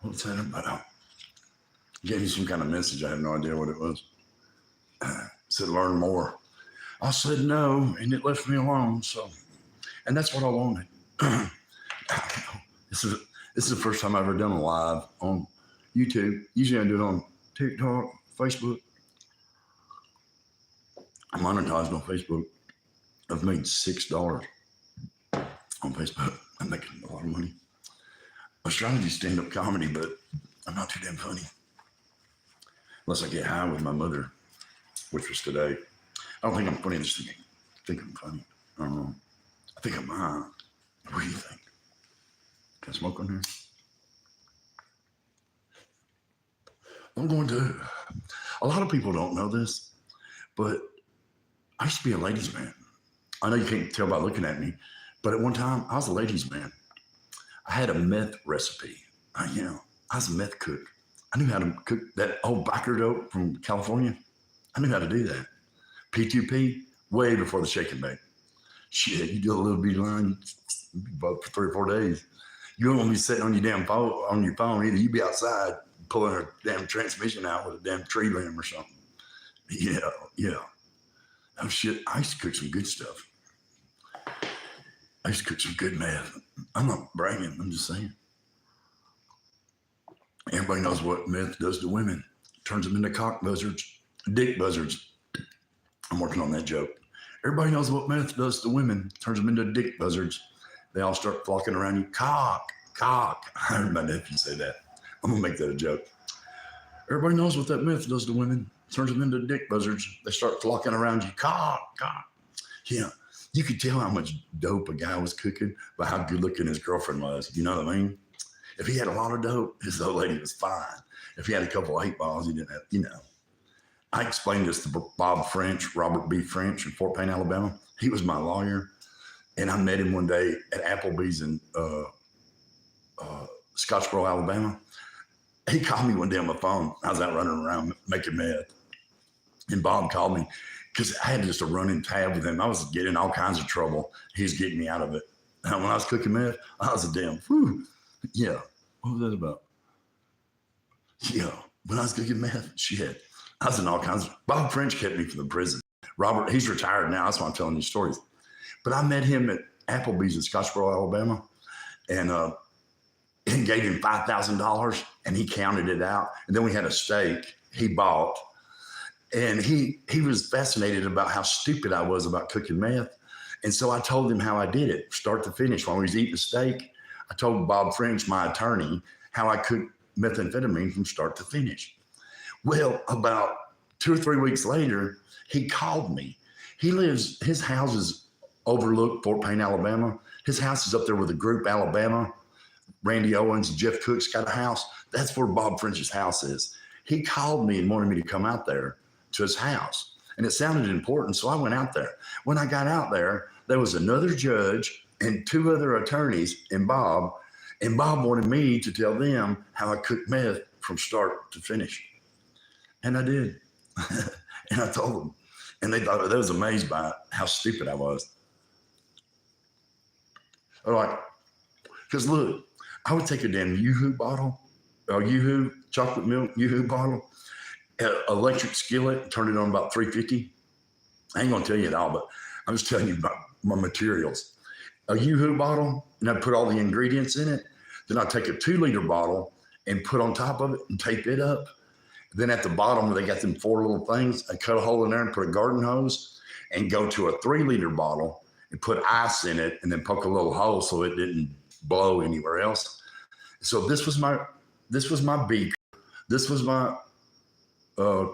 What's that about? Gave me some kind of message. I have no idea what it was. Said learn more. I said no, and it left me alone. So, and that's what I wanted. this is this is the first time I've ever done a live on YouTube. Usually I do it on TikTok, Facebook. I'm monetized on Facebook. I've made $6 on Facebook. I'm making a lot of money. I was trying to do stand-up comedy, but I'm not too damn funny. Unless I get high with my mother, which was today. I don't think I'm funny. I just think I'm funny. I don't know. I think I'm high. What do you think? Can I smoke on here? I'm going to. A lot of people don't know this, but I used to be a ladies' man. I know you can't tell by looking at me, but at one time I was a ladies' man. I had a meth recipe. I was a meth cook. I knew how to cook that old biker dope from California. I knew how to do that. P2P, way before the shake and bake. Shit, you do a little bitty line, you be about for 3 or 4 days. You don't want to be sitting on your damn phone, either. You be outside pulling a damn transmission out with a damn tree limb or something. Yeah. Oh shit, I used to cook some good stuff. I used to cook some good meth. I'm not bragging, I'm just saying. Everybody knows what meth does to women. Turns them into cock buzzards, dick buzzards. I'm working on that joke. Everybody knows what meth does to women. Turns them into dick buzzards. They all start flocking around you. Cock. I heard my nephew say that. I'm going to make that a joke. Everybody knows what that meth does to women. Turns them into dick buzzards. They start flocking around you. Cock. Yeah. You could tell how much dope a guy was cooking by how good looking his girlfriend was. You know what I mean? If he had a lot of dope, his old lady was fine. If he had a couple of 8-balls, he didn't have, I explained this to Bob French, Robert B. French in Fort Payne, Alabama. He was my lawyer. And I met him one day at Applebee's in Scottsboro, Alabama. He called me one day on my phone. I was out running around making meth. And Bob called me because I had just a running tab with him. I was getting all kinds of trouble. He was getting me out of it. And when I was cooking meth, I was a damn, yeah. What was that about? Yeah. When I was cooking meth, shit. I was in all kinds of, Bob French kept me from the prison. Robert, he's retired now. That's why I'm telling you stories. But I met him at Applebee's in Scottsboro, Alabama, and he gave him $5,000, and he counted it out. And then we had a steak he bought, and he was fascinated about how stupid I was about cooking meth. And so I told him how I did it, start to finish. While we was eating the steak, I told Bob French, my attorney, how I cooked methamphetamine from start to finish. Well, about 2 or 3 weeks later, he called me. His house is overlooked Fort Payne, Alabama. His house is up there with the group, Alabama. Randy Owens, Jeff Cook's got a house. That's where Bob French's house is. He called me and wanted me to come out there to his house. And it sounded important, so I went out there. When I got out there, there was another judge and 2 other attorneys and Bob wanted me to tell them how I cooked meth from start to finish. And I did. And I told them. And they thought, they was amazed by how stupid I was. All right. Because look, I would take a damn Yoo-Hoo bottle, a Yoo-Hoo chocolate milk Yoo-Hoo bottle, electric skillet, turn it on about 350. I ain't going to tell you it all, but I'm just telling you about my materials. A Yoo-Hoo bottle, and I'd put all the ingredients in it. Then I'd take a 2-liter bottle and put on top of it and tape it up. Then at the bottom where they got them 4 little things, I cut a hole in there and put a garden hose and go to a 3-liter bottle and put ice in it and then poke a little hole so it didn't blow anywhere else. So this was my beaker. This was my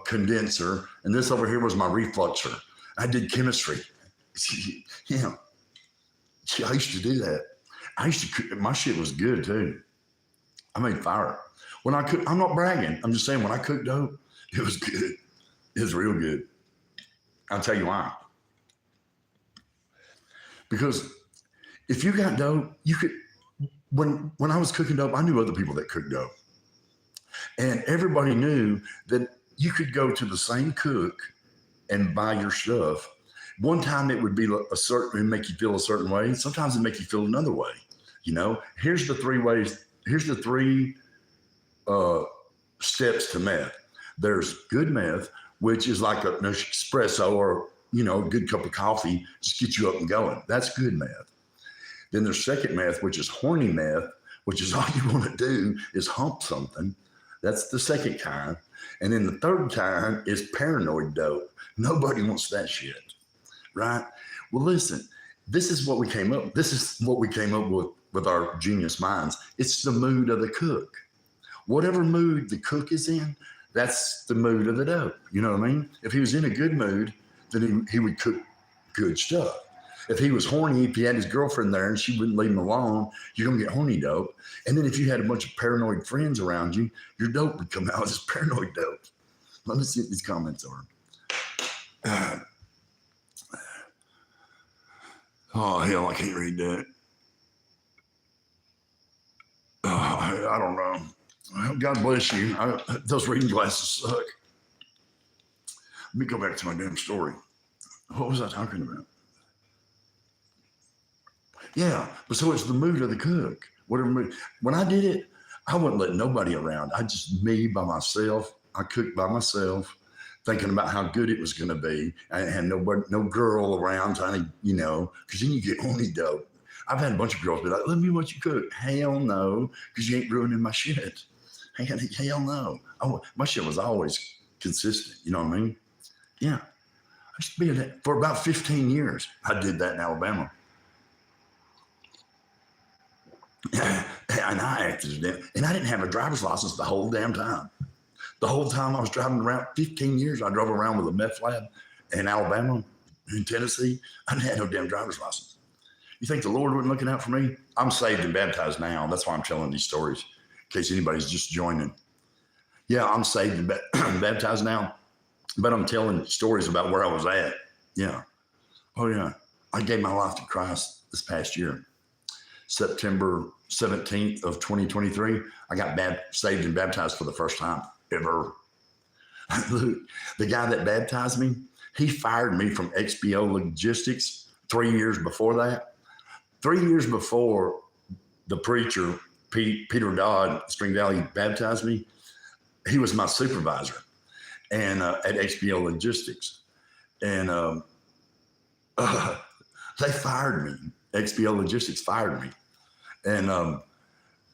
condenser. And this over here was my refluxer. I did chemistry. I used to do that. My shit was good too. I made fire. When I cook, I'm not bragging. I'm just saying when I cooked dope, it was good. It was real good. I'll tell you why. Because if you got dope, you could, when I was cooking dope, I knew other people that cooked dope. And everybody knew that you could go to the same cook and buy your stuff. One time it would be it'd make you feel a certain way. Sometimes it make you feel another way. Here's the 3 ways. Here's the 3 steps to meth. There's good meth, which is like an espresso or, a good cup of coffee, just get you up and going. That's good meth. Then there's second meth, which is horny meth, which is all you want to do is hump something. That's the second kind. And then the third kind is paranoid dope. Nobody wants that shit, right? Well, listen, this is what we came up with our genius minds. It's the mood of the cook. Whatever mood the cook is in, that's the mood of the dope. You know what I mean? If he was in a good mood, then he would cook good stuff. If he was horny, if he had his girlfriend there and she wouldn't leave him alone, you're going to get horny dope. And then if you had a bunch of paranoid friends around you, your dope would come out as paranoid dope. Let me see what these comments are. Oh, hell, I can't read that. I don't know. Well, God bless you. Those reading glasses suck. Let me go back to my damn story. What was I talking about? Yeah, but so it's the mood of the cook. Whatever mood. When I did it, I wouldn't let nobody around. Me by myself. I cooked by myself, thinking about how good it was going to be. I didn't have no girl around trying to, because then you get horny dope. I've had a bunch of girls be like, let me watch you cook. Hell no, because you ain't ruining my shit. Hell no. My shit was always consistent. You know what I mean? Yeah. I used to be in that for about 15 years. I did that in Alabama. And I acted it. And I didn't have a driver's license the whole damn time. The whole time I was driving around, 15 years, I drove around with a meth lab in Alabama, in Tennessee. I didn't have no damn driver's license. You think the Lord wasn't looking out for me? I'm saved and baptized now. That's why I'm telling these stories, in case anybody's just joining. Yeah, I'm saved and baptized now, but I'm telling stories about where I was at. Yeah. Oh, yeah. I gave my life to Christ this past year. September 17th of 2023, I got saved and baptized for the first time ever. Look, the guy that baptized me, he fired me from XBO Logistics 3 years before that. 3 years before the preacher, Peter Dodd, Spring Valley, baptized me, he was my supervisor and at XBO Logistics. And they fired me. XBO Logistics fired me. And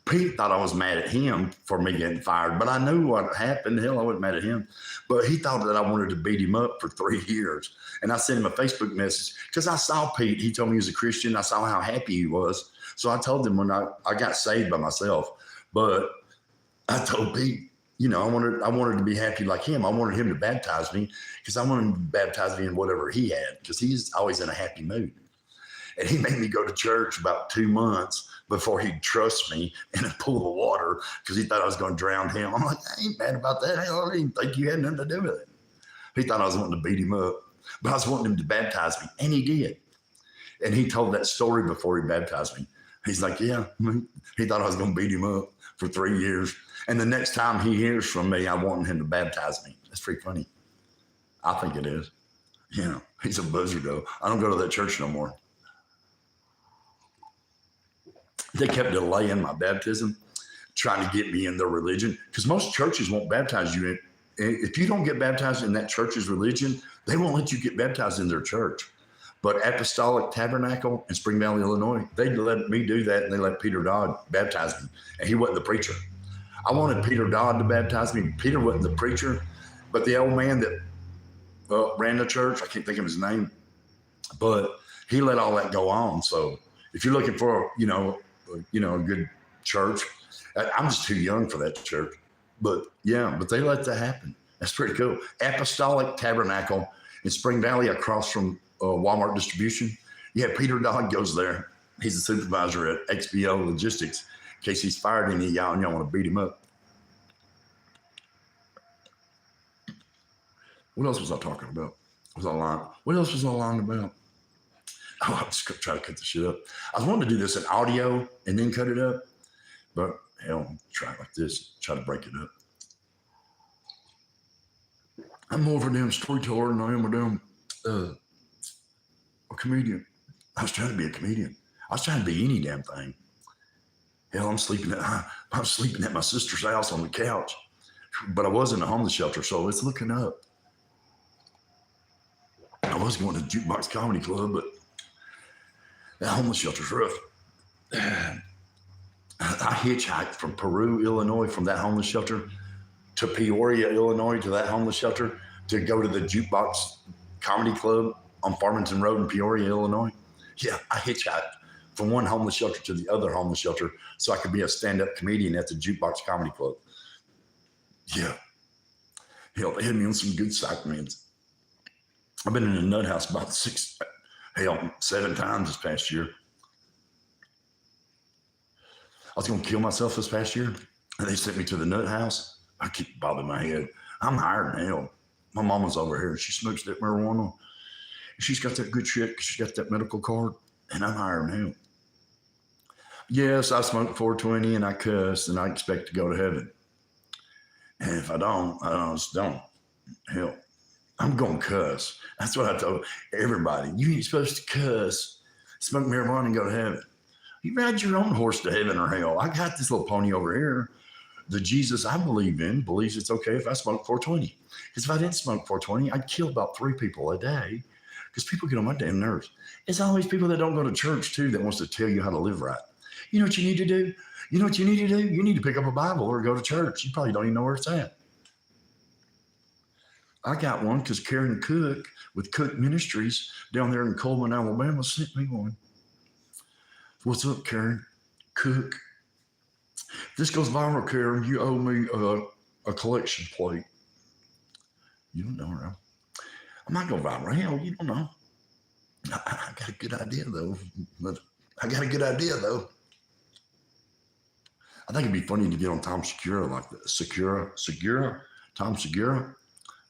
Pete thought I was mad at him for me getting fired, but I knew what happened. Hell, I wasn't mad at him. But he thought that I wanted to beat him up for 3 years. And I sent him a Facebook message because I saw Pete. He told me he was a Christian. I saw how happy he was. So I told him when I got saved by myself. But I told Pete, I wanted to be happy like him. I wanted him to baptize me because I wanted him to baptize me in whatever he had because he's always in a happy mood. And he made me go to church about 2 months before he'd trust me in a pool of water because he thought I was going to drown him. I'm like, I ain't mad about that. I didn't think you had nothing to do with it. He thought I was wanting to beat him up, but I was wanting him to baptize me, and he did. And he told that story before he baptized me. He's like, yeah, he thought I was going to beat him up for 3 years. And the next time he hears from me, I want him to baptize me. That's pretty funny. I think it is. He's a buzzard, though. I don't go to that church no more. They kept delaying my baptism, trying to get me in their religion, because most churches won't baptize you. If you don't get baptized in that church's religion, they won't let you get baptized in their church. But Apostolic Tabernacle in Spring Valley, Illinois, they let me do that, and they let Peter Dodd baptize me, and he wasn't the preacher. I wanted Peter Dodd to baptize me. Peter wasn't the preacher, but the old man that ran the church, I can't think of his name, but he let all that go on. So if you're looking for, a good church, I'm just too young for that church. But they let that happen. That's pretty cool. Apostolic Tabernacle in Spring Valley across from Walmart Distribution. Yeah, Peter Dodd goes there. He's the supervisor at XBO Logistics. In case he's fired any of y'all and y'all want to beat him up. What else was I talking about? What else was I lying about? Oh, I'm just trying to cut the shit up. I was wanting to do this in audio and then cut it up. But hell, try it like this. Try to break it up. I'm more of a damn storyteller than I am a damn a comedian. I was trying to be a comedian. I was trying to be any damn thing. Hell, I'm sleeping at my sister's house on the couch, but I was in a homeless shelter, so it's looking up. I was going to Jukebox Comedy Club, but that homeless shelter's rough. I hitchhiked from Peru, Illinois, from that homeless shelter to Peoria, Illinois, to that homeless shelter to go to the Jukebox Comedy Club on Farmington Road in Peoria, Illinois. Yeah, I hitchhiked from one homeless shelter to the other homeless shelter so I could be a stand-up comedian at the Jukebox Comedy Club. Yeah. Hell, they had me on some good psych meds. I've been in a nut house about 7 times this past year. I was going to kill myself this past year, and they sent me to the nut house. I keep bobbing my head. I'm higher than hell. My mama's over here. She smokes that marijuana. She's got that good shit. She's got that medical card, and I'm higher than hell. Yes, I smoke 420, and I cuss, and I expect to go to heaven. And if I don't, I just don't. Hell, I'm going to cuss. That's what I told everybody. You ain't supposed to cuss, smoke marijuana, and go to heaven. You ride your own horse to heaven or hell. I got this little pony over here. The Jesus I believe in believes it's okay if I smoke 420. Because if I didn't smoke 420, I'd kill about 3 people a day. Because people get on my damn nerves. It's always people that don't go to church too that wants to tell you how to live right. You know what you need to do? You know what you need to do? You need to pick up a Bible or go to church. You probably don't even know where it's at. I got one because Karen Cook with Cook Ministries down there in Coleman, Alabama sent me one. What's up, Karen? Cook. This goes viral, Karen. You owe me a collection plate. You don't know, right? I might go viral. Hell, you don't know. I got a good idea, though. I think it'd be funny to get on Tom Segura like that. Tom Segura.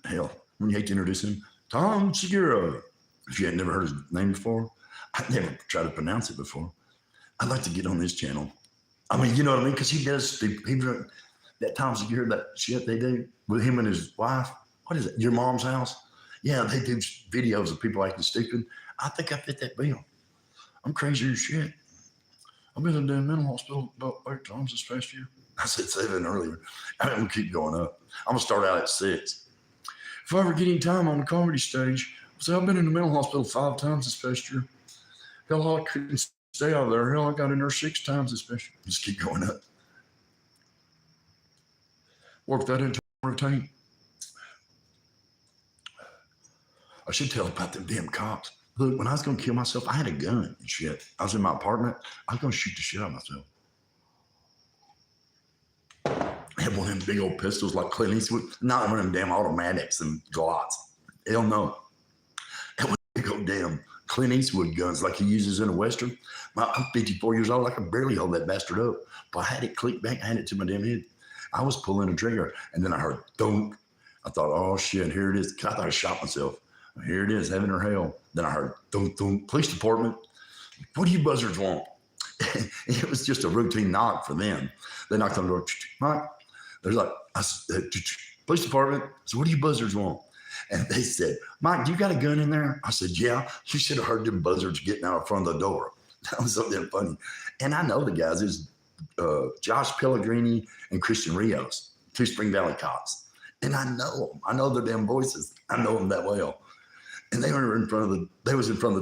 Hell, when you hate to introduce him, Tom Segura. If you had never heard his name before, I've never tried to pronounce it before. I'd like to get on his channel. I mean, you know what I mean? Because he does that Tom Segura, that shit they do with him and his wife. What is it? Your mom's house? Yeah, they do videos of people acting stupid. I think I fit that bill. I'm crazy as shit. I've been in the mental hospital about 8 times this past year. I said 7 earlier. I'm going to keep going up. I'm going to start out at 6. If I ever get any time on the comedy stage, I've been in the mental hospital 5 times this past year. Hell, I couldn't stay out there. Hell, I got in there 6 times this past year. Just keep going up. Work that into my routine. I should tell about them damn cops. Look, when I was going to kill myself, I had a gun and shit. I was in my apartment. I was going to shoot the shit out of myself. I had one of them big old pistols like Clint Eastwood. Not one of them damn automatics and Glocks. Hell no. That was big old damn Clint Eastwood guns like he uses in a Western. I'm 54 years old. I could barely hold that bastard up. But I had it click back. I had it to my damn head. I was pulling a trigger. And then I heard thunk. I thought, oh shit, here it is. I thought I shot myself. Here it is, heaven or hell. Then I heard thunk, thunk. Police department. What do you buzzards want? It was just a routine knock for them. They knocked on the door. Mike, there's like, police department. So what do you buzzards want? And they said, Mike, you got a gun in there? I said, yeah. You should have heard them buzzards getting out in front of the door. That was so damn funny. And I know the guys. There's Josh Pellegrini and Christian Rios, 2 Spring Valley cops. And I know them. I know their damn voices. I know them that well. And they were in front of the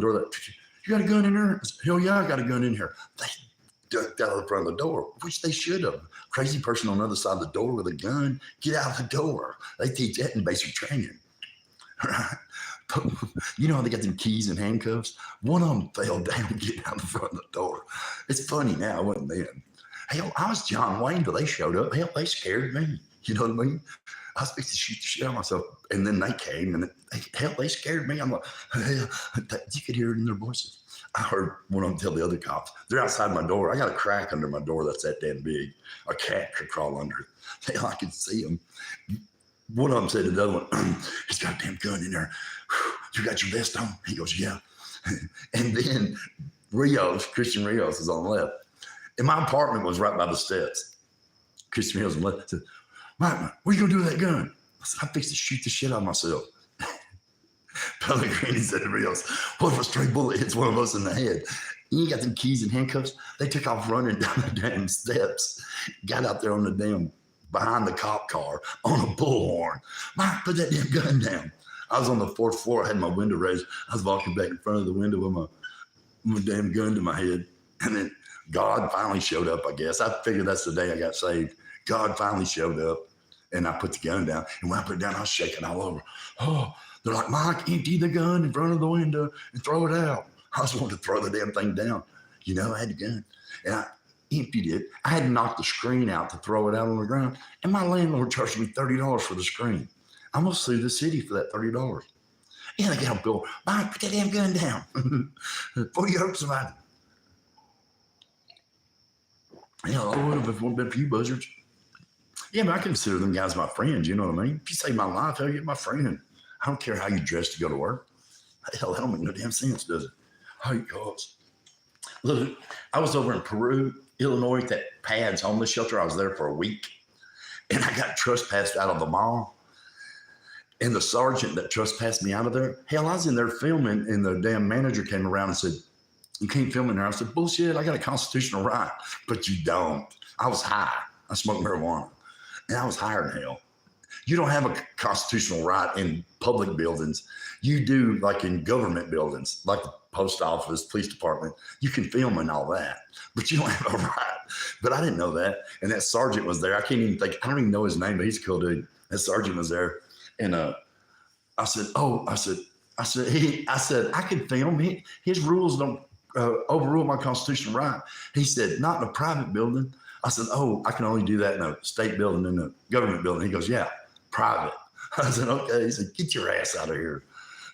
door. Like, you got a gun in there? I said, hell yeah, I got a gun in here. They ducked out of the front of the door, which they should have. Crazy person on the other side of the door with a gun, get out of the door. They teach that in basic training. Right? But you know how they got them keys and handcuffs? One of them fell down getting out the front of the door. It's funny now, it wasn't then. Hell, I was John Wayne till they showed up. Hell, they scared me. You know what I mean? I was fixing to shoot the shit out of myself. And then they came and they scared me. I'm like, hell, you could hear it in their voices. I heard one of them tell the other cops, they're outside my door. I got a crack under my door that's that damn big. A cat could crawl under it. Hell, I could see them. One of them said to the other one, he's got a damn gun in there. You got your vest on? He goes, yeah. And then Christian Rios was on the left. And my apartment was right by the steps. Christian Rios on the left said, Mike, what are you going to do with that gun? I said, I fixed to shoot the shit out of myself. Pellegrini said to Rios, what if a stray bullet hits one of us in the head? You got the keys and handcuffs. They took off running down the damn steps, got out there on the damn behind the cop car on a bullhorn. Mike, put that damn gun down. I was on the 4th floor. I had my window raised. I was walking back in front of the window with my damn gun to my head. And then God finally showed up, I guess. I figured that's the day I got saved. God finally showed up, and I put the gun down. And when I put it down, I was shaking all over. Oh, they're like, Mike, empty the gun in front of the window and throw it out. I just wanted to throw the damn thing down. You know, I had the gun. And I emptied it. I had to knock the screen out to throw it out on the ground. And my landlord charged me $30 for the screen. I'm going to sue the city for that $30. And I got a bill. Mike, put that damn gun down before you hurt somebody. You know, I would have if it been a few buzzards. Yeah, but I consider them guys my friends. You know what I mean? If you save my life, hell, you're my friend. I don't care how you dress to go to work. Hell, that don't make no damn sense, does it? Oh, gosh. Look, I was over in Peru, Illinois, at that PADS homeless shelter. I was there for a week. And I got trespassed out of the mall. And the sergeant that trespassed me out of there, hell, I was in there filming, and the damn manager came around and said, you can't film in there. I said, bullshit, I got a constitutional right. But you don't. I was high. I smoked marijuana. And I was higher than hell. You don't have a constitutional right in public buildings. You do like in government buildings, like the post office, police department. You can film and all that, but you don't have a right. But I didn't know that. And that sergeant was there. I can't even think, I don't even know his name, but he's a cool dude. That sergeant was there. And I said, I can film. His rules don't overrule my constitutional right. He said, not in a private building. I said, oh, I can only do that in a state building, in a government building. He goes, yeah, private. I said, okay. He said, get your ass out of here.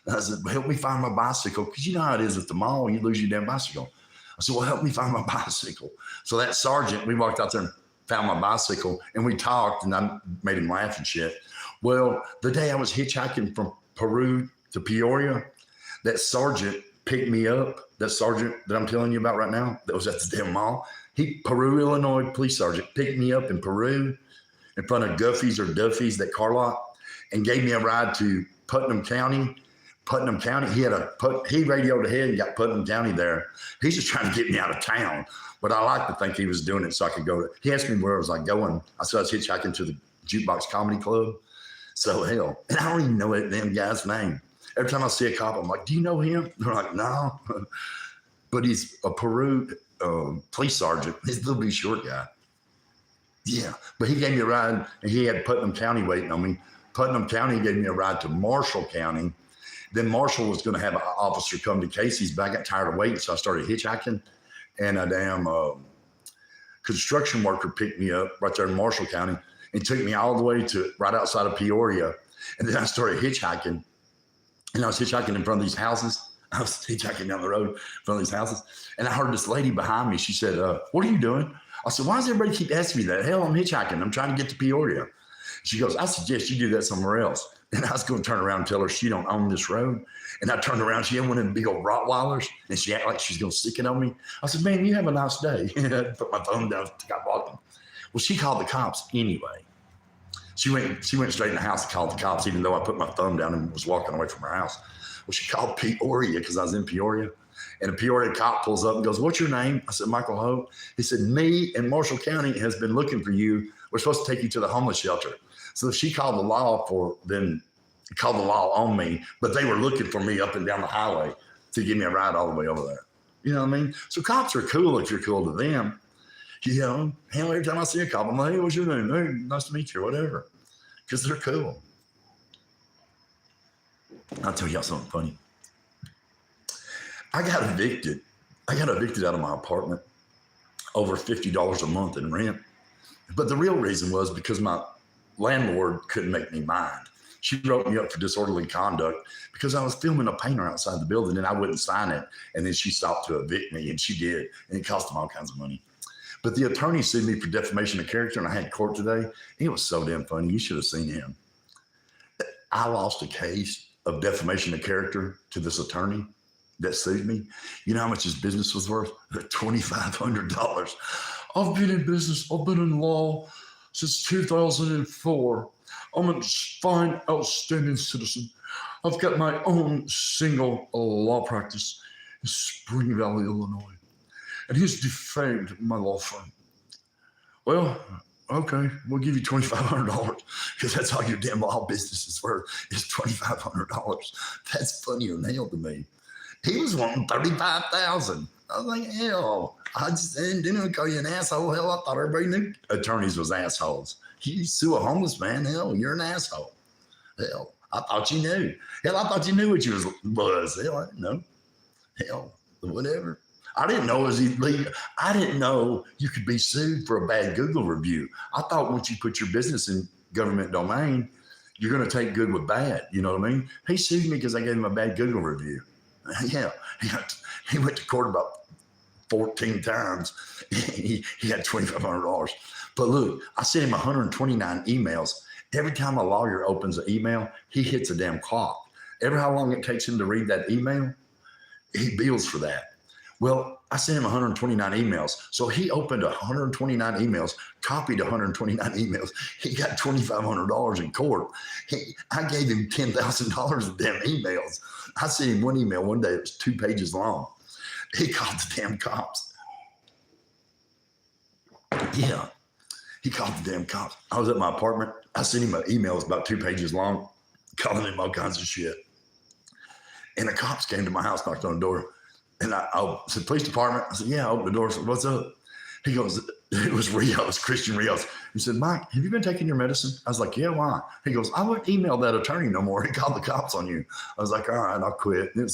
I said, well, help me find my bicycle. Because you know how it is at the mall, you lose your damn bicycle. I said, well, help me find my bicycle. So that sergeant, we walked out there and found my bicycle, and we talked, and I made him laugh and shit. Well, the day I was hitchhiking from Peru to Peoria, that sergeant picked me up, that sergeant that I'm telling you about right now, that was at the damn mall. Peru, Illinois police sergeant picked me up in Peru in front of Guffey's or Duffy's, that car lot, and gave me a ride to Putnam County. He radioed ahead and got Putnam County there. He's just trying to get me out of town. But I like to think he was doing it so I could go. He asked me where was I going. I said I was hitchhiking to the Jukebox Comedy Club. So hell, and I don't even know that damn guy's name. Every time I see a cop, I'm like, do you know him? They're like, no. But he's a Peru police sergeant. He's a little bit short guy. Yeah, but he gave me a ride, and he had Putnam County waiting on me. Putnam County gave me a ride to Marshall County. Then Marshall was going to have an officer come to Casey's, but I got tired of waiting, so I started hitchhiking. And a damn construction worker picked me up right there in Marshall County and took me all the way to right outside of Peoria. And then I started hitchhiking. And I was hitchhiking in front of these houses. I was hitchhiking down the road in front of these houses. And I heard this lady behind me. She said, what are you doing? I said, why does everybody keep asking me that? Hell, I'm hitchhiking. I'm trying to get to Peoria. She goes, I suggest you do that somewhere else. And I was going to turn around and tell her she don't own this road. And I turned around. She had one of them big old Rottweilers. And she acted like she's going to stick it on me. I said, man, you have a nice day. I put my phone down. Got walking. Well, she called the cops anyway. She went straight in the house and called the cops, even though I put my thumb down and was walking away from her house. Well, she called Peoria because I was in Peoria. And a Peoria cop pulls up and goes, what's your name? I said, Michael Hope. He said, me and Marshall County has been looking for you. We're supposed to take you to the homeless shelter. So she called the law called the law on me, but they were looking for me up and down the highway to give me a ride all the way over there. You know what I mean? So cops are cool if you're cool to them. You know, hell, every time I see a cop, I'm like, hey, what's your name? Hey, nice to meet you, whatever. Because they're cool. I'll tell y'all something funny. I got evicted out of my apartment, over $50 a month in rent. But the real reason was because my landlord couldn't make me mind. She wrote me up for disorderly conduct because I was filming a painter outside the building and I wouldn't sign it. And then she sought to evict me, and she did. And it cost them all kinds of money. But the attorney sued me for defamation of character, and I had court today. It was so damn funny. You should have seen him. I lost a case of defamation of character to this attorney that sued me. You know how much his business was worth? $2,500. I've been in business. I've been in law since 2004. I'm a fine, outstanding citizen. I've got my own single law practice in Spring Valley, Illinois. and he's defamed my law firm. Well, okay, we'll give you $2,500 because that's all your damn law business is worth is $2,500. That's funnier than hell to me. He was wanting $35,000. I was like, hell, I just didn't call you an asshole. Hell, I thought everybody knew attorneys was assholes. You sue a homeless man, hell, you're an asshole. Hell, I thought you knew. Hell, I thought you knew what you was. Hell, I didn't know. Hell, whatever. I didn't know it was illegal. I didn't know you could be sued for a bad Google review. I thought once you put your business in government domain, you're going to take good with bad. You know what I mean? He sued me because I gave him a bad Google review. Yeah, he went to court about 14 times. He had $2,500. But look, I sent him 129 emails. Every time a lawyer opens an email, he hits a damn clock. Ever how long it takes him to read that email, he bills for that. Well, I sent him 129 emails. So he opened 129 emails, copied 129 emails. He got $2,500 in court. I gave him $10,000 of damn emails. I sent him one email one day. It was 2 pages long. He called the damn cops. Yeah, he called the damn cops. I was at my apartment. I sent him an email. It was about 2 pages long, calling him all kinds of shit. And the cops came to my house, knocked on the door. And I said, police department. I said, yeah, I opened the door. I said, what's up? He goes, it was Rios, Christian Rios. He said, Mike, have you been taking your medicine? I was like, yeah, why? He goes, I wouldn't email that attorney no more. He called the cops on you. I was like, all right, I'll quit. And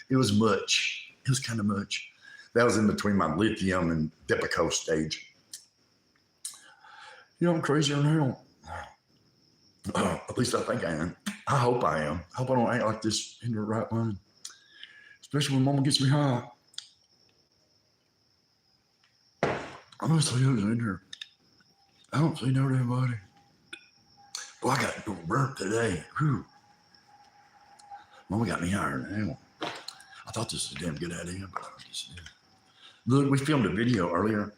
it was much. It was kind of much. That was in between my lithium and Depakote stage. You know, I'm crazier than hell. At least I think I am. I hope I am. I hope I don't act like this in the right line. Especially when mama gets me high. I'm going to see who's in here. I don't see no damn body. Boy, I got burnt today. Whew. Mama got me higher than hell. I thought this was a damn good idea, but I just did. Look, we filmed a video earlier.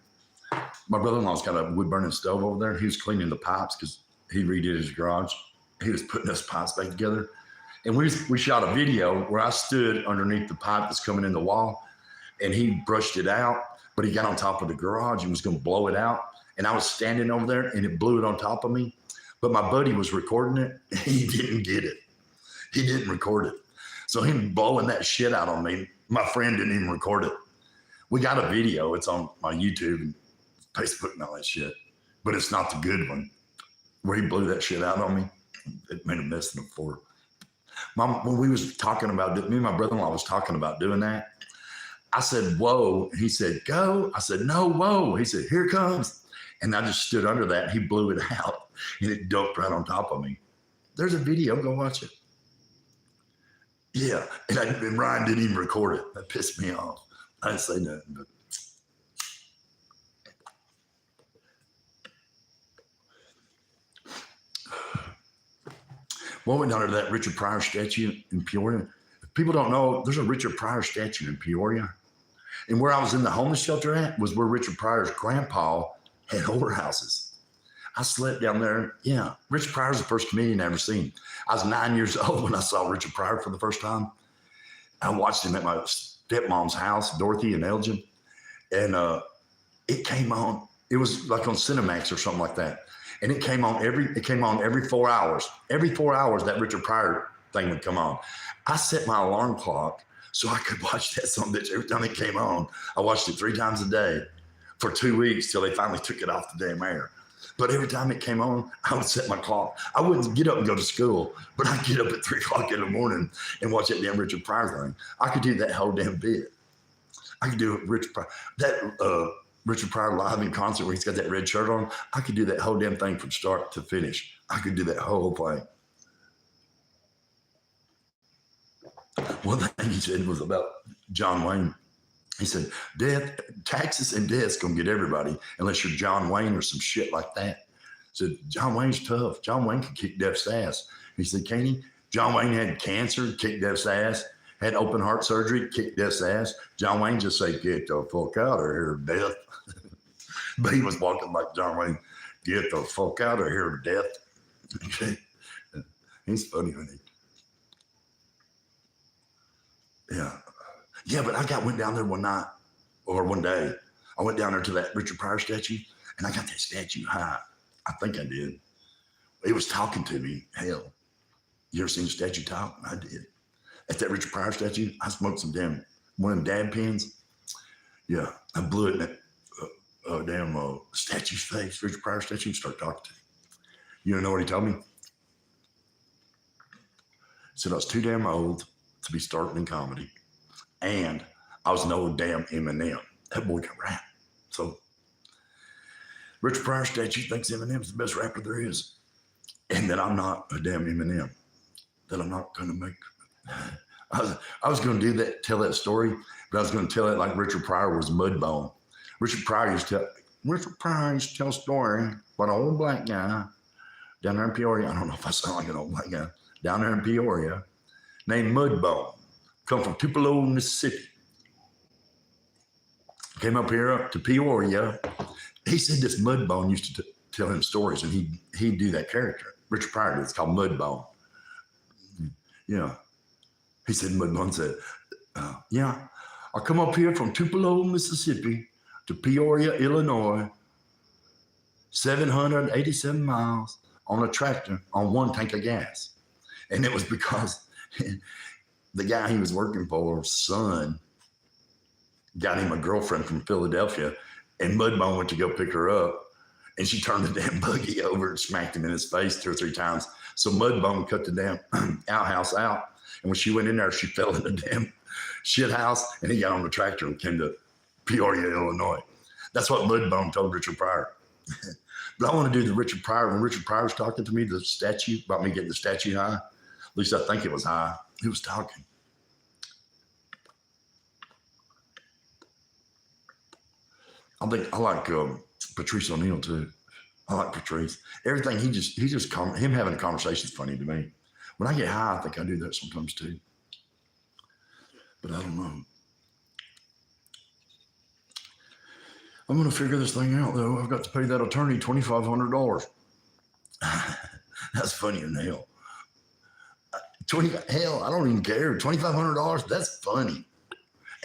My brother-in-law's got a wood-burning stove over there. He was cleaning the pipes because he redid his garage. He was putting those pipes back together. And we shot a video where I stood underneath the pipe that's coming in the wall, and he brushed it out, but he got on top of the garage and was going to blow it out. And I was standing over there, and it blew it on top of me. But my buddy was recording it, and he didn't get it. He didn't record it. So him blowing that shit out on me, my friend didn't even record it. We got a video. It's on my YouTube and Facebook and all that shit. But it's not the good one where he blew that shit out on me. It made a mess in the floor. When we was talking about it, me and my brother-in-law was talking about doing that. I said, whoa. He said, go. I said, no, whoa. He said, here it comes. And I just stood under that. He blew it out, and it dumped right on top of me. There's a video. Go watch it. Yeah. And Ryan didn't even record it. That pissed me off. I didn't say nothing, but. What went down to that Richard Pryor statue in Peoria? If people don't know, there's a Richard Pryor statue in Peoria. And where I was in the homeless shelter at was where Richard Pryor's grandpa had whorehouses. I slept down there. Yeah, Richard Pryor's the first comedian I ever seen. I was 9 years old when I saw Richard Pryor for the first time. I watched him at my stepmom's house, Dorothy and Elgin. And it came on. It was like on Cinemax or something like that. And it came on every 4 hours. Every 4 hours, that Richard Pryor thing would come on. I set my alarm clock so I could watch that son of a bitch every time it came on. I watched it 3 times a day for 2 weeks till they finally took it off the damn air. But every time it came on, I would set my clock. I wouldn't get up and go to school, but I'd get up at 3 o'clock in the morning and watch that damn Richard Pryor thing. I could do that whole damn bit. I could do it, Richard Pryor. That Richard Pryor live in concert where he's got that red shirt on. I could do that whole damn thing from start to finish. I could do that whole thing. One thing he said was about John Wayne. He said, taxes and debt's gonna get everybody unless you're John Wayne or some shit like that. He said, John Wayne's tough. John Wayne can kick death's ass. He said, can't he? John Wayne had cancer, kicked death's ass. Had open heart surgery, kicked death's ass. John Wayne just said, get the fuck out of here, death. But he was walking like John Wayne, get the fuck out of here, death. Okay. He's funny, isn't he? Yeah. Yeah, but went down there one night. or one day, I went down there to that Richard Pryor statue, and I got that statue high. I think I did. It was talking to me. Hell, you ever seen a statue talk? I did. At that Richard Pryor statue, I smoked one of them dab pens. Yeah, I blew it in that statue's face, Richard Pryor statue, and started talking to me. You know what he told me? He said I was too damn old to be starting in comedy, and I was no damn Eminem. That boy can rap. So Richard Pryor statue thinks Eminem's the best rapper there is, and that I'm not a damn Eminem. That I'm not going to make. I was going to tell that story, but I was going to tell it like Richard Pryor was Mudbone. Richard Pryor used to tell a story about an old black guy down there in Peoria. I don't know if I sound like an old black guy down there in Peoria named Mudbone. Come from Tupelo, Mississippi. Came up here to Peoria. He said this Mudbone used to tell him stories, and he'd do that character. Richard Pryor did. It's called Mudbone. Yeah. He said, Mudbone said, yeah, I come up here from Tupelo, Mississippi to Peoria, Illinois, 787 miles on a tractor on one tank of gas. And it was because the guy he was working for's son got him a girlfriend from Philadelphia, and Mudbone went to go pick her up, and she turned the damn buggy over and smacked him in his face 2 or 3 times. So Mudbone cut the damn outhouse out. And when she went in there, she fell in the damn shit house, and he got on the tractor and came to Peoria, Illinois. That's what Mudbone told Richard Pryor. But I want to do the Richard Pryor. When Richard Pryor was talking to me, the statue, about me getting the statue high, at least I think it was high. He was talking. I like Patrice O'Neal too. I like Patrice. Everything him having a conversation is funny to me. When I get high, I think I do that sometimes too. But I don't know. I'm going to figure this thing out though. I've got to pay that attorney $2,500. That's funny as hell. Hell, I don't even care. $2,500. That's funny.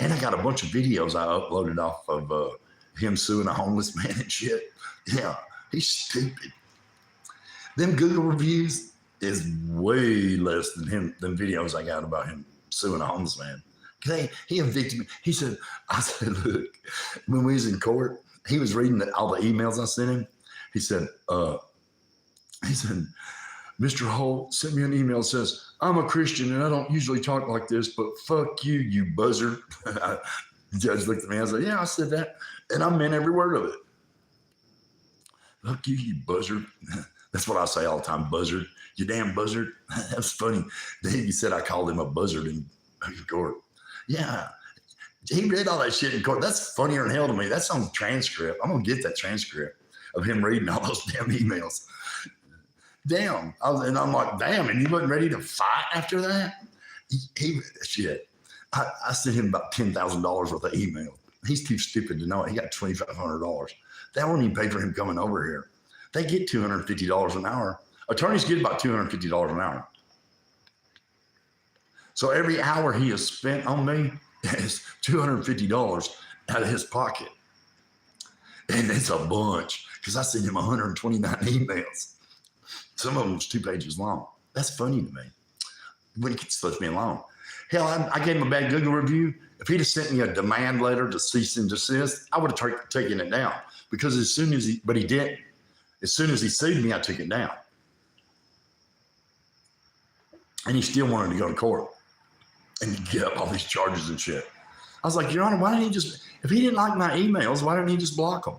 And I got a bunch of videos I uploaded off of him suing a homeless man and shit. Yeah, he's stupid. Them Google reviews is way less than videos I got about him suing a homeless man. He evicted me. I said, look, when we was in court, he was reading all the emails I sent him. He said, Mr. Holt sent me an email that says, I'm a Christian and I don't usually talk like this, but fuck you, you buzzard. The judge looked at me. I said, yeah, I said that. And I meant every word of it. Fuck you, you buzzard. That's what I say all the time, buzzard. You damn buzzard. That's funny. He said I called him a buzzard in court. Yeah. He read all that shit in court. That's funnier than hell to me. That's on the transcript. I'm going to get that transcript of him reading all those damn emails. Damn. I'm like, damn. And he wasn't ready to fight after that? Shit. I sent him about $10,000 worth of email. He's too stupid to know it. He got $2,500. That won't even pay for him coming over here. They get $250 an hour. Attorneys get about $250 an hour. So every hour he has spent on me is $250 out of his pocket. And it's a bunch because I sent him 129 emails. Some of them was 2 pages long. That's funny to me. When he gets left me alone. Hell, I gave him a bad Google review. If he'd have sent me a demand letter to cease and desist, I would have taken it down. Because but he didn't. As soon as he sued me, I took it down. And he still wanted to go to court and get up all these charges and shit. I was like, Your Honor, why didn't he if he didn't like my emails, why didn't he just block them?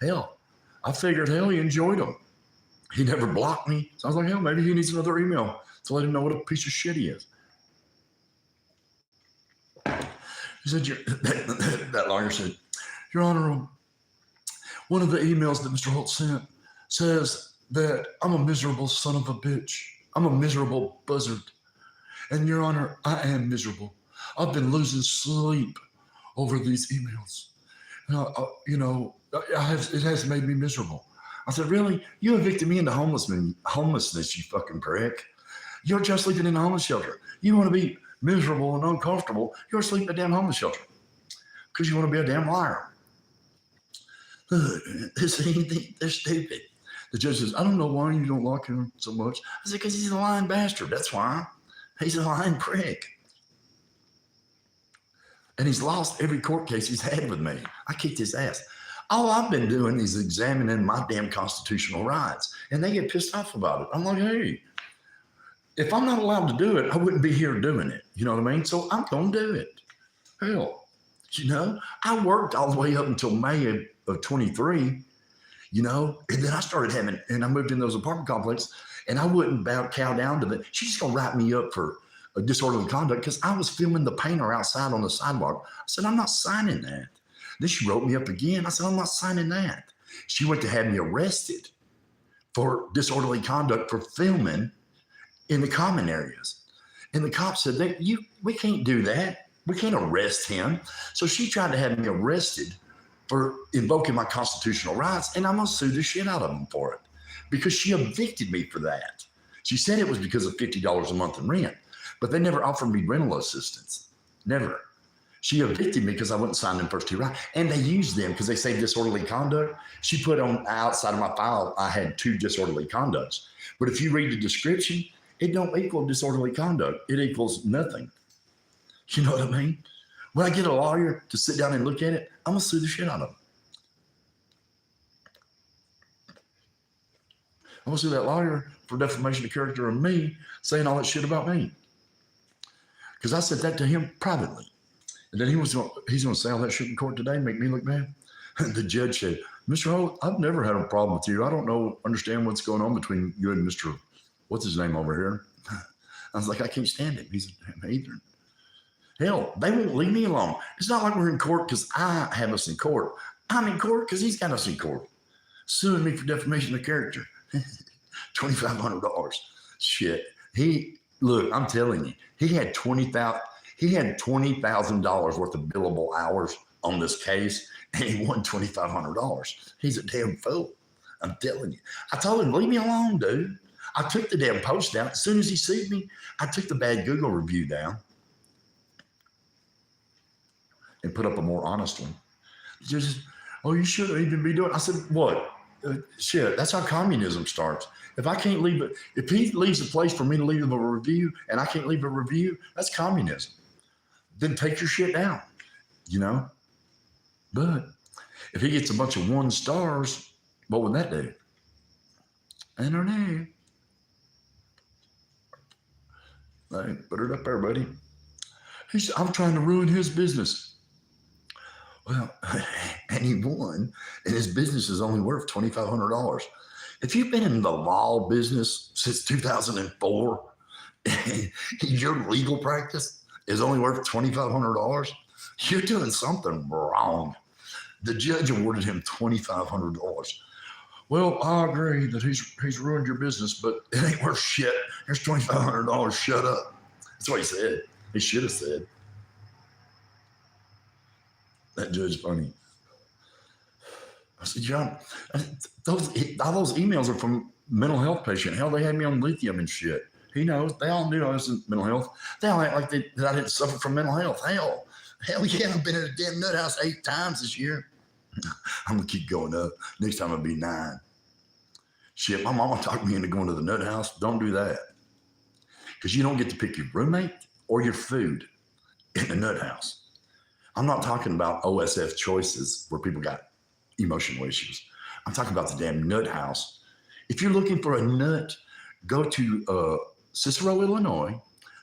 Hell, I figured, he enjoyed them. He never blocked me. So I was like, hell, maybe he needs another email to let him know what a piece of shit he is. He said, that lawyer said, Your Honor, one of the emails that Mr. Holt sent says that I'm a miserable son of a bitch. I'm a miserable buzzard. And Your Honor, I am miserable. I've been losing sleep over these emails. It has made me miserable. I said, really? You evicted me into homelessness, you fucking prick. You're just living in a homeless shelter. You want to be miserable and uncomfortable. You're asleep in a damn homeless shelter. because you want to be a damn liar. Look, they're stupid. The judge says, I don't know why you don't like him so much. I said, because he's a lying bastard. That's why. He's a lying prick. And he's lost every court case he's had with me. I kicked his ass. All I've been doing is examining my damn constitutional rights. And they get pissed off about it. I'm like, hey, if I'm not allowed to do it, I wouldn't be here doing it. You know what I mean? So I'm going to do it. Hell, you know, I worked all the way up until May of 23, you know, and then I started having, and I moved in those apartment complexes, and I wouldn't cow down to that. She's going to write me up for a disorderly conduct because I was filming the painter outside on the sidewalk. I said, I'm not signing that. Then she wrote me up again. I said, I'm not signing that. She went to have me arrested for disorderly conduct for filming in the common areas. And the cop said, we can't do that. We can't arrest him. So she tried to have me arrested for invoking my constitutional rights, and I'm going to sue the shit out of them for it because she evicted me for that. She said it was because of $50 a month in rent, but they never offered me rental assistance. Never. She evicted me because I wouldn't sign them first two rights. And they used them because they say disorderly conduct. She put on outside of my file, I had 2 disorderly conducts. But if you read the description, it don't equal disorderly conduct. It equals nothing. You know what I mean? When I get a lawyer to sit down and look at it, I'm going to sue the shit out of them. I'm going to sue that lawyer for defamation of character of me, saying all that shit about me. Because I said that to him privately. And then he's going to say all that shit in court today, make me look bad. And the judge said, Mr. Holt, I've never had a problem with you. I don't understand what's going on between you and Mr. What's his name over here? I was like, I can't stand him. He's a heathen. Hell, they won't leave me alone. It's not like we're in court because I have us in court. I'm in court because he's got us in court. Suing me for defamation of character. $2,500. Shit. Look, I'm telling you, he had $20,000 worth of billable hours on this case, and he won $2,500. He's a damn fool. I'm telling you. I told him, leave me alone, dude. I took the damn post down. As soon as he sued me, I took the bad Google review down and put up a more honest one. Just, you shouldn't even be doing it. I said, what? Shit, that's how communism starts. If I can't leave it, if he leaves a place for me to leave a review and I can't leave a review, that's communism. Then take your shit down, you know? But if he gets a bunch of 1 stars, what would that do? I don't know. Hey, put it up there, buddy. I'm trying to ruin his business. Well, and he won, and his business is only worth $2,500. If you've been in the law business since 2004, and your legal practice is only worth $2,500, you're doing something wrong. The judge awarded him $2,500. Well, I agree that he's ruined your business, but it ain't worth shit. Here's $2,500. Shut up. That's what he said. He should have said. That judge funny. I said, John, all those emails are from mental health patient. Hell, they had me on lithium and shit. He knows. They all knew I was in mental health. They all act like that I didn't suffer from mental health. Hell yeah, I've been in a damn nut house 8 times this year. I'm going to keep going up. Next time I'll be 9. Shit, my mama talked me into going to the nut house. Don't do that. Because you don't get to pick your roommate or your food in the nut house. I'm not talking about OSF choices where people got emotional issues. I'm talking about the damn nut house. If you're looking for a nut, go to Cicero, Illinois,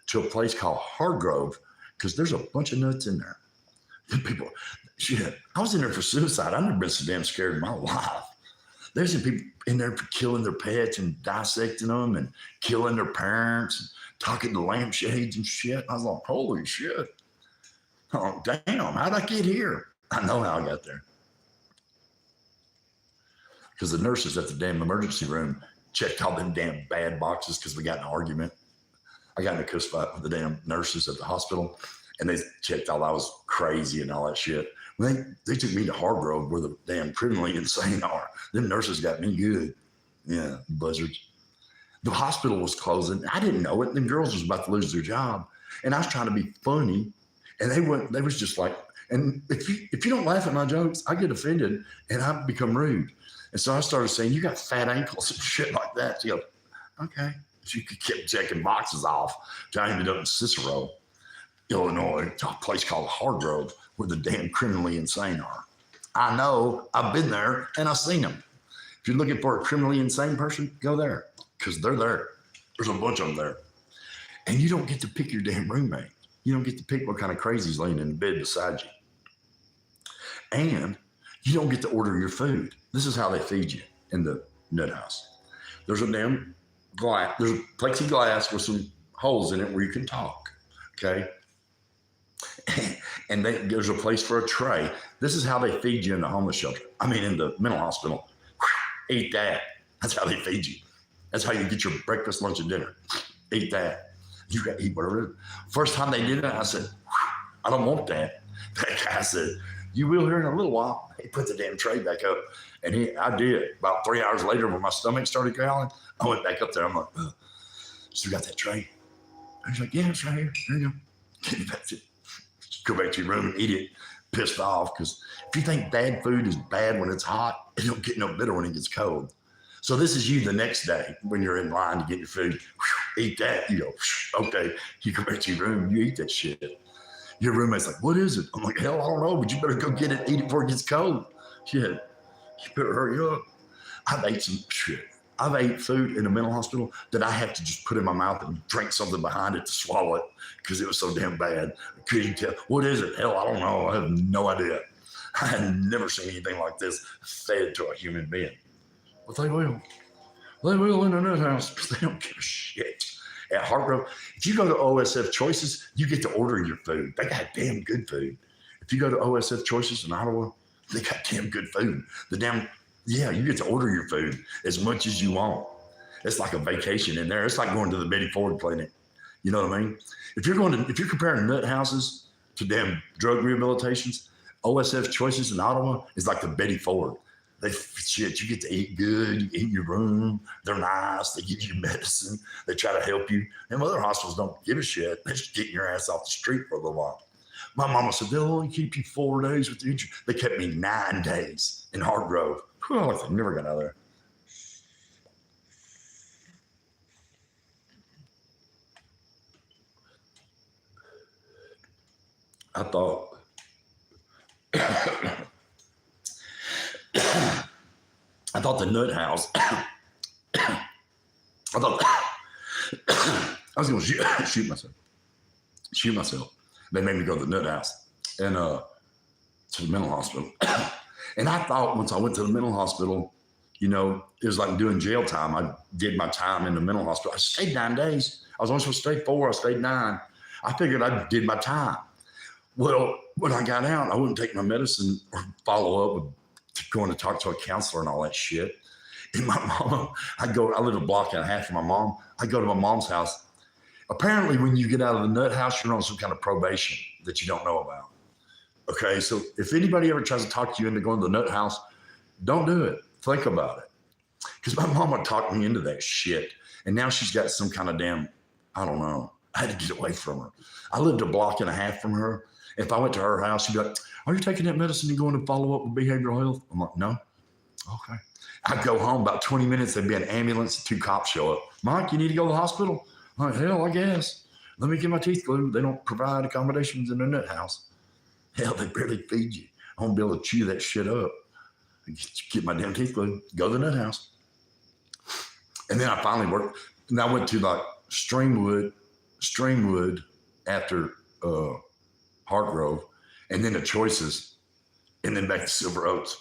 to a place called Hargrove, because there's a bunch of nuts in there. People, shit, I was in there for suicide. I've never been so damn scared in my life. There's some people in there for killing their pets and dissecting them and killing their parents and talking to lampshades and shit. I was like, holy shit. Oh, damn, how'd I get here? I know how I got there. Because the nurses at the damn emergency room checked all them damn bad boxes because we got in an argument. I got in a cuss fight with the damn nurses at the hospital, and they checked all I was crazy and all that shit. When they took me to Hargrove where the damn criminally insane are. Them nurses got me good. Yeah, buzzards. The hospital was closing. I didn't know it. Them girls was about to lose their job. And I was trying to be funny. And they was just like, And if you don't laugh at my jokes, I get offended and I become rude. And so I started saying, you got fat ankles and shit like that. She goes, okay. She kept checking boxes off till I ended up in Cicero, Illinois, to a place called Hargrove, where the damn criminally insane are. I know, I've been there and I've seen them. If you're looking for a criminally insane person, go there, because they're there. There's a bunch of them there. And you don't get to pick your damn roommate. You don't get to pick what kind of crazy's laying in bed beside you. And you don't get to order your food. This is how they feed you in the nut house. There's a damn glass, there's plexiglass with some holes in it where you can talk, okay? And there's a place for a tray. This is how they feed you in the homeless shelter. I mean, in the mental hospital. Eat that. That's how they feed you. That's how you get your breakfast, lunch, and dinner. Eat that. You got to eat whatever it is. First time they did it, I said, I don't want that. That guy said, you will here in a little while. He put the damn tray back up. And I did. About 3 hours later, when my stomach started growling, I went back up there. I'm like, oh, still got that tray? He's like, yeah, it's right here. There you go. Get it back to go back to your room and eat it. Pissed off, because if you think bad food is bad when it's hot, it don't get no better when it gets cold. So this is you the next day when you're in line to get your food. Eat that. You go, okay. You go back to your room. You eat that shit. Your roommate's like, what is it? I'm like, hell, I don't know, but you better go get it, eat it before it gets cold. Shit, you better hurry up. I've ate some shit. I've ate food in a mental hospital that I have to just put in my mouth and drink something behind it to swallow it because it was so damn bad. I couldn't tell. What is it? Hell, I don't know. I have no idea. I had never seen anything like this fed to a human being. But they will. They will in the nut house because they don't give a shit. At Hargrove, if you go to OSF Choices, you get to order your food. They got damn good food. If you go to OSF Choices in Ottawa, they got damn good food. Yeah, you get to order your food as much as you want. It's like a vacation in there. It's like going to the Betty Ford clinic. You know what I mean? If you're comparing nut houses to damn drug rehabilitations, OSF Choices in Ottawa is like the Betty Ford. You get to eat good, you eat in your room, they're nice, they give you medicine, they try to help you. And other hospitals don't give a shit. They're just getting your ass off the street for a little while. My mama said, they'll only keep you 4 days with the injury. They kept me 9 days in Hargrove. Well, I never got out of there. I thought the nut house, I was going to shoot myself. They made me go to the nut house and to the mental hospital. And I thought once I went to the mental hospital, it was like doing jail time. I did my time in the mental hospital. I stayed 9 days. I was only supposed to stay 4. I stayed 9. I figured I did my time. Well, when I got out, I wouldn't take my medicine or follow up with going to talk to a counselor and all that shit. And my mom, I live a block and a half from my mom. I go to my mom's house. Apparently, when you get out of the nut house, you're on some kind of probation that you don't know about. Okay, so if anybody ever tries to talk you into going to the nut house, don't do it. Think about it. Because my mama talked me into that shit. And now she's got some kind of damn, I don't know. I had to get away from her. I lived a block and a half from her. If I went to her house, she'd be like, are you taking that medicine and going to follow up with behavioral health? I'm like, no. Okay. I'd go home about 20 minutes. There'd be an ambulance. 2 cops show up. Mike, you need to go to the hospital? I'm like, hell, I guess. Let me get my teeth glued. They don't provide accommodations in the nut house. Hell, they barely feed you. I won't be able to chew that shit up. Get my damn teeth glued. Go to the nut house. And then I finally worked. And I went to like Streamwood after Hargrove, and then the Choices, and then back to Silver Oaks.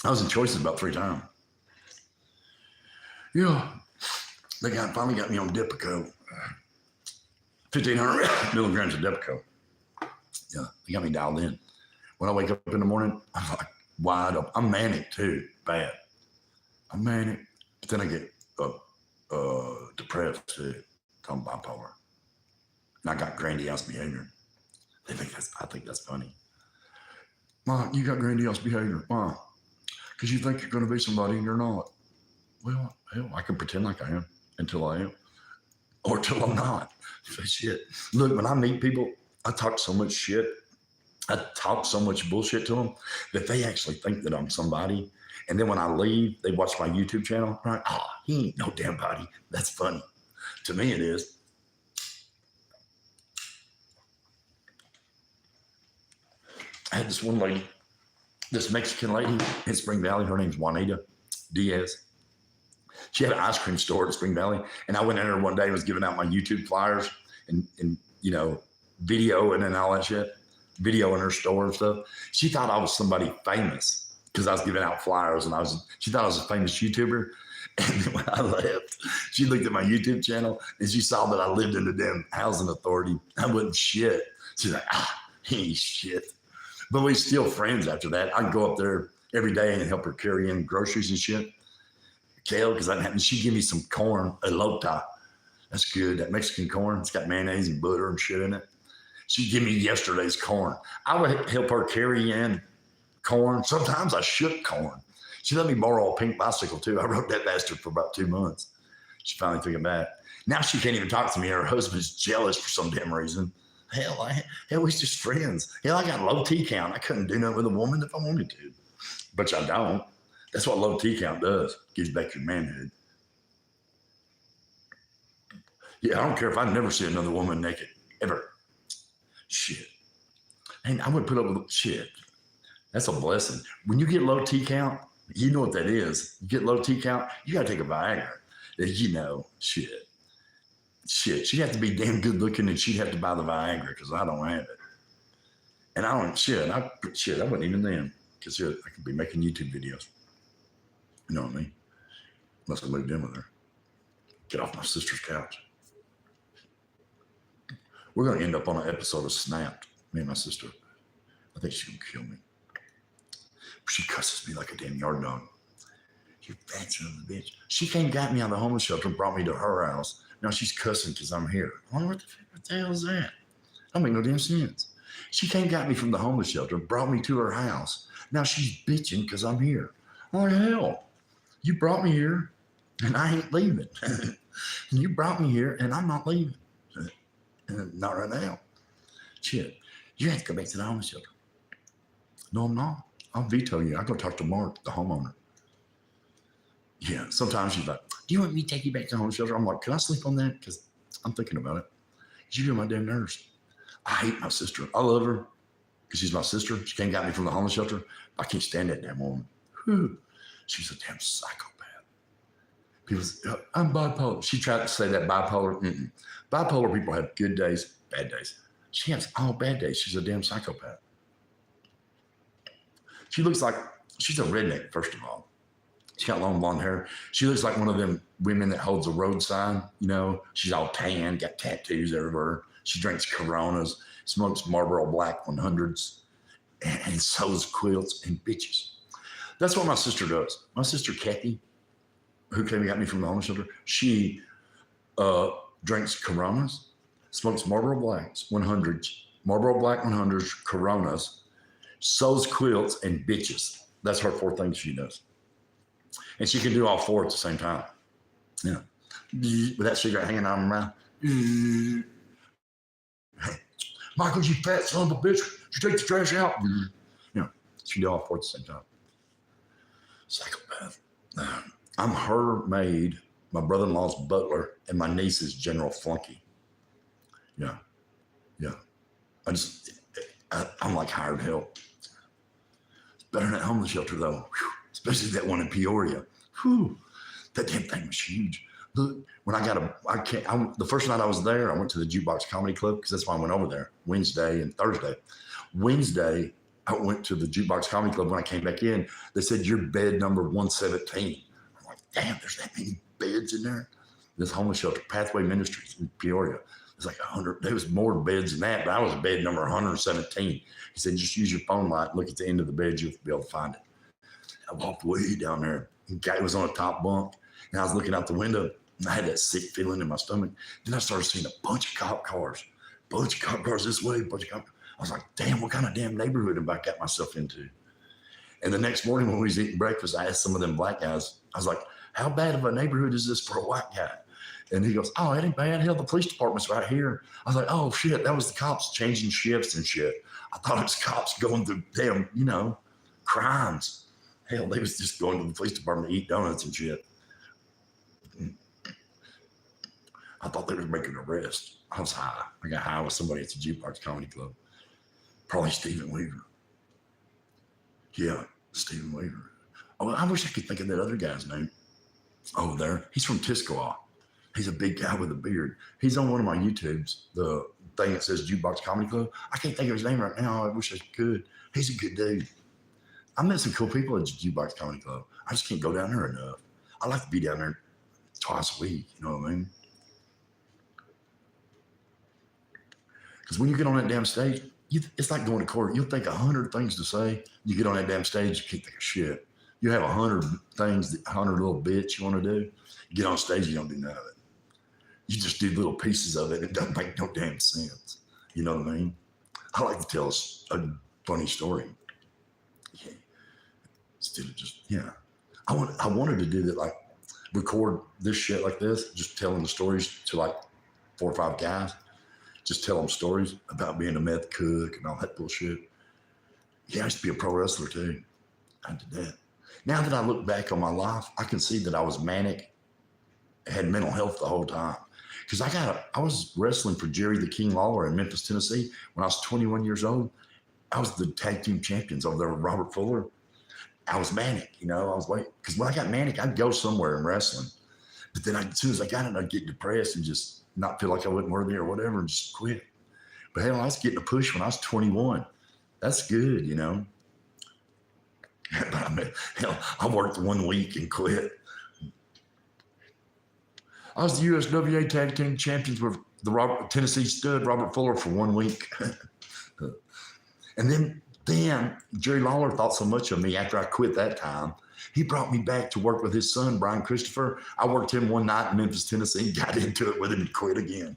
I was in Choices about 3 times. Yeah, they finally got me on Depakote. 1,500 milligrams of Depakote. Yeah, they got me dialed in. When I wake up in the morning, I'm like wide up. I'm manic too, bad. I'm manic, but then I get depressed too. I'm bipolar. And I got grandiose behavior. I think that's funny. Mom, you got grandiose behavior. Why? Because you think you're going to be somebody and you're not. Well, hell, I can pretend like I am until I am. Or till I'm not. Shit. Look, when I meet people, I talk so much shit. I talk so much bullshit to them that they actually think that I'm somebody. And then when I leave, they watch my YouTube channel. I'm like, oh, he ain't no damn body. That's funny. To me, it is. I had this one lady, this Mexican lady in Spring Valley. Her name's Juanita Diaz. She had an ice cream store in Spring Valley. And I went in there one day and was giving out my YouTube flyers and video and all that shit. Video in her store and stuff. She thought I was somebody famous because I was giving out flyers, and she thought I was a famous YouTuber. And then when I left, she looked at my YouTube channel and she saw that I lived in the damn housing authority. I wasn't shit. She's like, he ain't shit. But we still friends after that. I'd go up there every day and help her carry in groceries and shit. Kale, because she'd give me some corn, elote. That's good. That Mexican corn. It's got mayonnaise and butter and shit in it. She'd give me yesterday's corn. I would help her carry in corn. Sometimes I shook corn. She let me borrow a pink bicycle too. I rode that bastard for about 2 months. She finally took it back. Now she can't even talk to me. Her husband's jealous for some damn reason. Hell, we're just friends. Hell, I got low T count. I couldn't do nothing with a woman if I wanted to. But I don't. That's what low T count does. Gives back your manhood. Yeah, I don't care if I never see another woman naked. Ever. Shit. And I would put up with shit. That's a blessing. When you get low T count, you know what that is. You get low T count, you got to take a Viagra. Shit. She'd have to be damn good looking and she'd have to buy the Viagra because I don't have it. And I don't, I wasn't even then because I could be making YouTube videos. You know what I mean? Unless I moved in with her. Get off my sister's couch. We're going to end up on an episode of Snapped, me and my sister. I think she's going to kill me. She cusses me like a damn yard dog. You fat son of a bitch. She came and got me out of the homeless shelter and brought me to her house. Now she's cussing because I'm here. I wonder what the hell is that? That make no damn sense. She came and got me from the homeless shelter, brought me to her house. Now she's bitching because I'm here. I'm like, hell, you brought me here and I ain't leaving. You brought me here and I'm not leaving. Not right now. Shit. You have to go back to the homeless shelter. No, I'm not. I'll veto you. I'll go talk to Mark, the homeowner. Yeah, sometimes she's like, do you want me to take you back to the homeless shelter? I'm like, can I sleep on that? Because I'm thinking about it. Because you're my damn nurse. I hate my sister. I love her because she's my sister. She came and got me from the homeless shelter. I can't stand that damn woman. Whew. She's a damn psychopath. People say, I'm bipolar. She tried to say that bipolar. Mm-mm. Bipolar people have good days, bad days. She has all bad days. She's a damn psychopath. She looks like, she's a redneck, first of all. She's got long blonde hair. She looks like one of them women that holds a road sign. You know, she's all tan, got tattoos everywhere. She drinks Coronas, smokes Marlboro Black 100s, and sews quilts and bitches. That's what my sister does. My sister, Kathy, who came and got me from the homeless shelter, she drinks Coronas, smokes Marlboro Blacks 100s, Marlboro Black 100s, Coronas, sews quilts, and bitches. That's her 4 things she does. And she can do all 4 at the same time. Yeah. With that cigarette hanging out of her mouth. Hey, Michael, you fat son of a bitch. You take the trash out. You know, she can do all 4 at the same time. Psychopath. I'm her maid, my brother-in-law's butler, and my niece's general flunky. Yeah. I'm like hired help. It's better than that homeless shelter though. Whew. Especially that one in Peoria. Whew. That damn thing was huge. Look, when the first night I was there, I went to the Jukebox Comedy Club because that's why I went over there, Wednesday and Thursday. Wednesday, I went to the Jukebox Comedy Club. When I came back in, they said, you're bed number 117. I'm like, damn, there's that many beds in there? This homeless shelter, Pathway Ministries in Peoria. It's like 100. There was more beds than that, but I was bed number 117. He said, just use your phone light, look at the end of the bed, you'll be able to find it. I walked way down there. The guy was on a top bunk, and I was looking out the window, and I had that sick feeling in my stomach. Then I started seeing a bunch of cop cars this way, I was like, damn, what kind of damn neighborhood have I got myself into? And the next morning when we was eating breakfast, I asked some of them black guys, I was like, how bad of a neighborhood is this for a white guy? And he goes, oh, it ain't bad. Hell, the police department's right here. I was like, oh, shit, that was the cops changing shifts and shit. I thought it was cops going through damn, crimes. Hell, they was just going to the police department to eat donuts and shit. I thought they were making an arrest. I was high. I got high with somebody at the Jukebox Comedy Club. Probably Stephen Weaver. Yeah, Stephen Weaver. Oh, I wish I could think of that other guy's name. Oh, there. He's from Tiscoa. He's a big guy with a beard. He's on one of my YouTubes, the thing that says Jukebox Comedy Club. I can't think of his name right now. I wish I could. He's a good dude. I met some cool people at the Jukebox Comedy Club. I just can't go down there enough. I like to be down there twice a week. You know what I mean? Because when you get on that damn stage, it's like going to court. You'll think 100 things to say. You get on that damn stage, you can't think of shit. You have 100 things, 100 little bits you want to do. You get on stage, you don't do none of it. You just do little pieces of it. It doesn't make no damn sense. You know what I mean? I like to tell a funny story. Yeah. Instead of just, I wanted to do that, like record this shit like this, just telling the stories to like 4 or 5 guys. Just tell them stories about being a meth cook and all that bullshit. Yeah, I used to be a pro wrestler too. I did that. Now that I look back on my life, I can see that I was manic, had mental health the whole time. Because I was wrestling for Jerry the King Lawler in Memphis, Tennessee when I was 21 years old. I was the tag team champions over there with Robert Fuller. I was manic, I was waiting. Because when I got manic, I'd go somewhere in wrestling. But then as soon as I got it, I'd get depressed and just not feel like I wasn't worthy or whatever and just quit. But hell, I was getting a push when I was 21. That's good, But I mean, hell, I worked 1 week and quit. I was the USWA Tag Team Champions with the Tennessee Stud, Robert Fuller, for 1 week. And then Jerry Lawler thought so much of me after I quit that time. He brought me back to work with his son, Brian Christopher. I worked him one night in Memphis, Tennessee, got into it with him and quit again.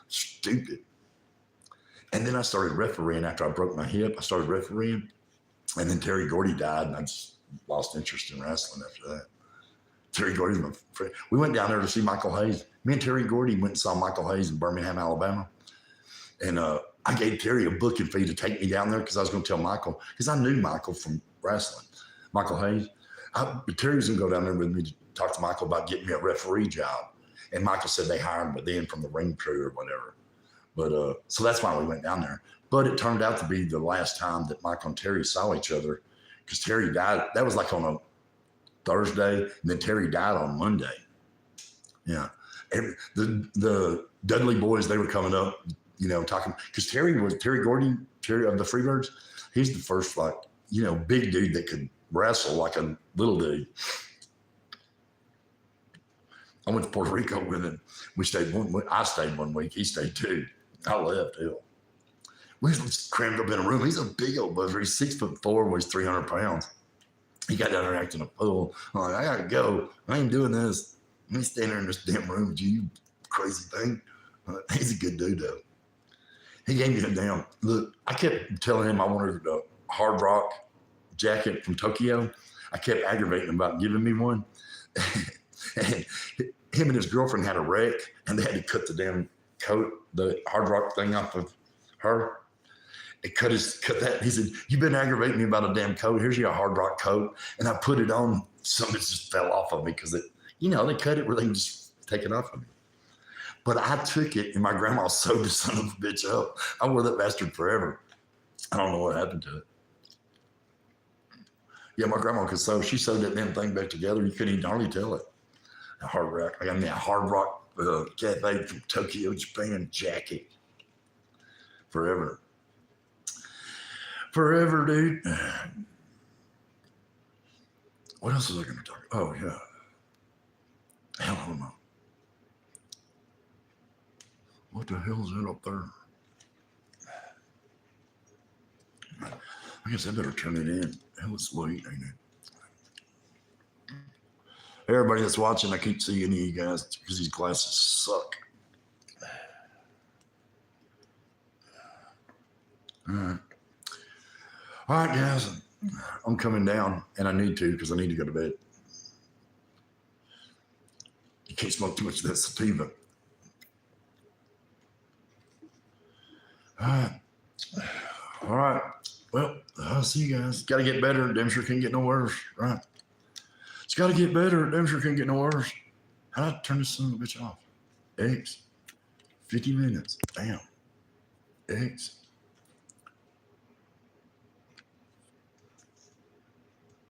Stupid. And then I started refereeing after I broke my hip. I started refereeing. And then Terry Gordy died, and I just lost interest in wrestling after that. Terry Gordy's my friend. We went down there to see Michael Hayes. Me and Terry Gordy went and saw Michael Hayes in Birmingham, Alabama. And I gave Terry a booking fee to take me down there because I was going to tell Michael, because I knew Michael from wrestling, Michael Hayes. Terry was going to go down there with me to talk to Michael about getting me a referee job. And Michael said they hired him within from the ring crew or whatever. But so that's why we went down there. But it turned out to be the last time that Michael and Terry saw each other because Terry died. That was like on a Thursday, and then Terry died on Monday. Yeah. And the Dudley boys, they were coming up, talking, because Terry Gordy of the Freebirds, he's the first, big dude that could wrestle like a little dude. I went to Puerto Rico with him. I stayed 1 week. He stayed 2. I left. Hell. We was crammed up in a room. He's a big old buzzer. He's 6'4", weighs 300 pounds. He got down there acting a fool. I'm like, I gotta go. I ain't doing this. I ain't standing there in this damn room with you crazy thing. He's a good dude though. He gave me a damn look. I kept telling him I wanted a Hard Rock jacket from Tokyo. I kept aggravating him about giving me one. And him and his girlfriend had a wreck, and they had to cut the damn coat, the Hard Rock thing off of her. It cut that. He said, "You've been aggravating me about a damn coat. Here's your Hard Rock coat." And I put it on. Some of it just fell off of me because they cut it where they can just take it off of me. But I took it, and my grandma sewed the son of a bitch up. I wore that bastard forever. I don't know what happened to it. Yeah, my grandma could sew. She sewed that damn thing back together. You couldn't even hardly tell it. A Hard Rock. I got me a Hard Rock cafe from Tokyo, Japan jacket. Forever. Forever, dude. What else was I going to talk about? Oh, yeah. Hell, I don't know. What the hell is that up there? I guess I better turn it in. Hell, it's late, ain't it? Everybody that's watching, I keep seeing you guys because these glasses suck. All right, guys. I'm coming down, and I need to because I need to go to bed. can't smoke too much of that sativa. All right. Well, I'll see you guys. Got to get better. Damn sure can't get no worse. Right. It's got to get better. Damn sure can't get no worse. How do I turn this son of a bitch off? X. 50 minutes. Damn. X.